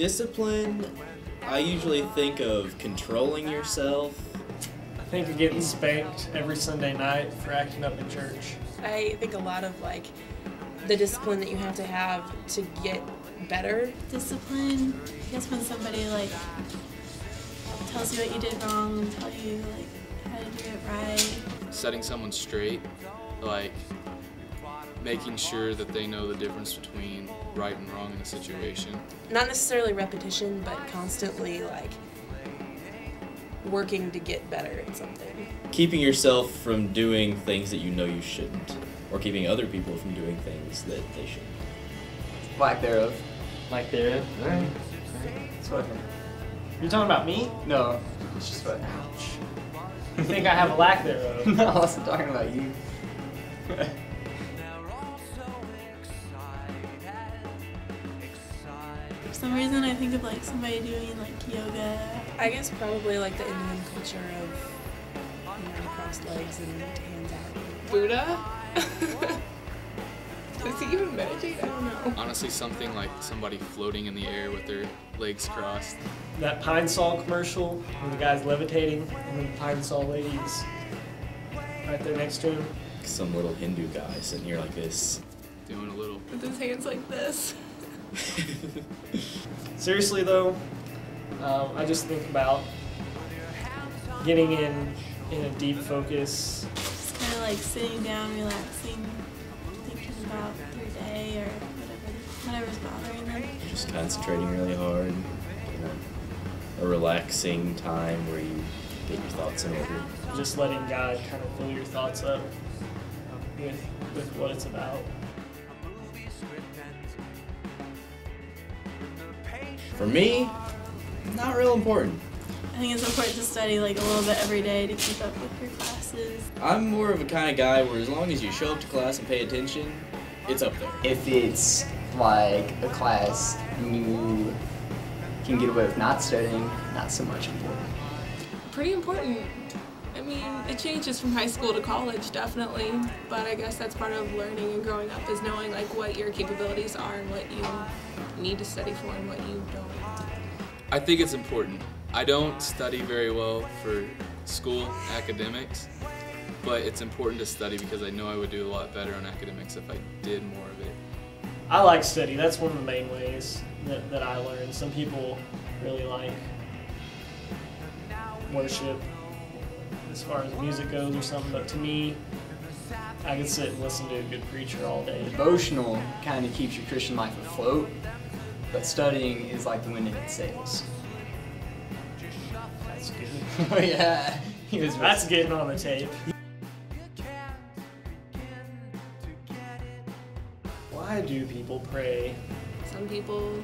Discipline, I usually think of controlling yourself. I think of getting spanked every Sunday night for acting up in church. I think a lot of like the discipline that you have to get better. Discipline, I guess when somebody like tells you what you did wrong and tell you like how to do it right. Setting someone straight, like making sure that they know the difference between right and wrong in a situation. Not necessarily repetition, but constantly like working to get better at something. Keeping yourself from doing things that you know you shouldn't, or keeping other people from doing things that they shouldn't. Lack thereof. Like there. Alright. It's what? You're talking about me? No, it's just what? Ouch. You think I have a lack thereof? No, I wasn't talking about you. For some reason I think of like somebody doing like yoga. I guess probably like the Indian culture of crossed legs and hands out. Buddha? Does he even meditate? I don't know. Honestly, something like somebody floating in the air with their legs crossed. That Pine Sol commercial where the guy's levitating and then the Pine Sol lady's right there next to him. Some little Hindu guy sitting here like this. Doing a little. With his hands like this. Seriously though, I just think about getting in a deep focus. Just kind of like sitting down, relaxing, thinking about your day or whatever's bothering them. Just concentrating really hard. You know, a relaxing time where you get your thoughts in order. Just letting God kind of fill your thoughts up with what it's about. For me, not real important. I think it's important to study like a little bit every day to keep up with your classes. I'm more of a kind of guy where as long as you show up to class and pay attention, it's up there. If it's like a class you can get away with not studying, not so much important. Pretty important. I mean, it changes from high school to college, definitely, but I guess that's part of learning and growing up is knowing like what your capabilities are and what you need to study for and what you don't. I think it's important. I don't study very well for school academics, but it's important to study because I know I would do a lot better on academics if I did more of it. I like study. That's one of the main ways that I learn. Some people really like worship as far as music goes or something, but to me, I could sit and listen to a good preacher all day. Devotional kind of keeps your Christian life afloat, but studying is like the wind in its sails. That's good. Oh yeah, That's getting on the tape. Why do people pray? Some people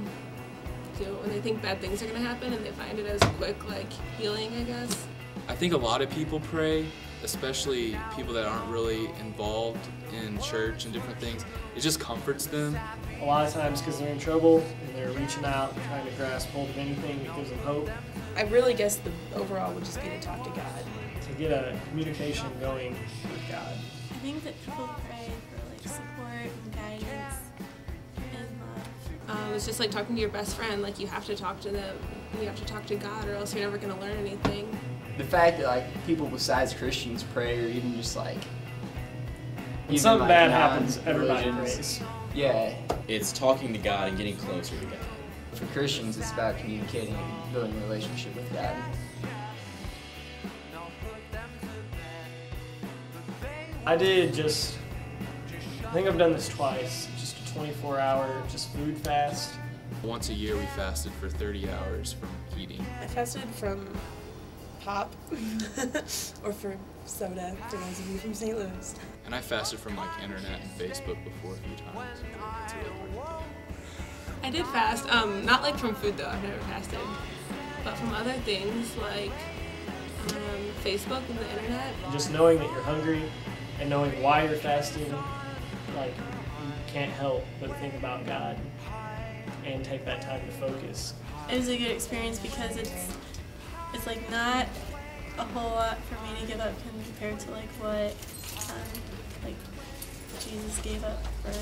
do it when they think bad things are going to happen and they find it as a quick like healing, I guess. I think a lot of people pray, especially people that aren't really involved in church and different things. It just comforts them. A lot of times because they're in trouble and they're reaching out and trying to grasp hold of anything that gives them hope. I really guess the overall would just be to talk to God. To get a communication going with God. I think that people pray for like support and guidance and love. It's just like talking to your best friend. Like you have to talk to them. You have to talk to God, or else you're never going to learn anything. The fact that like people besides Christians pray, or even just like When something bad happens, non-religions, everybody prays. Yeah. It's talking to God and getting closer to God. For Christians, it's about communicating and building a relationship with God. I think I've done this twice. Just a 24-hour just food fast. Once a year we fasted for 30 hours from eating. I fasted from pop or for soda for those of you from St. Louis. And I fasted from like internet and Facebook before a few times. It's really hard to do. I did fast, not like from food though, I've never fasted, but from other things like Facebook and the internet. Just knowing that you're hungry and knowing why you're fasting, like you can't help but think about God and take that time to focus. It was a good experience because it's like not a whole lot for me to give up compared to like what like Jesus gave up for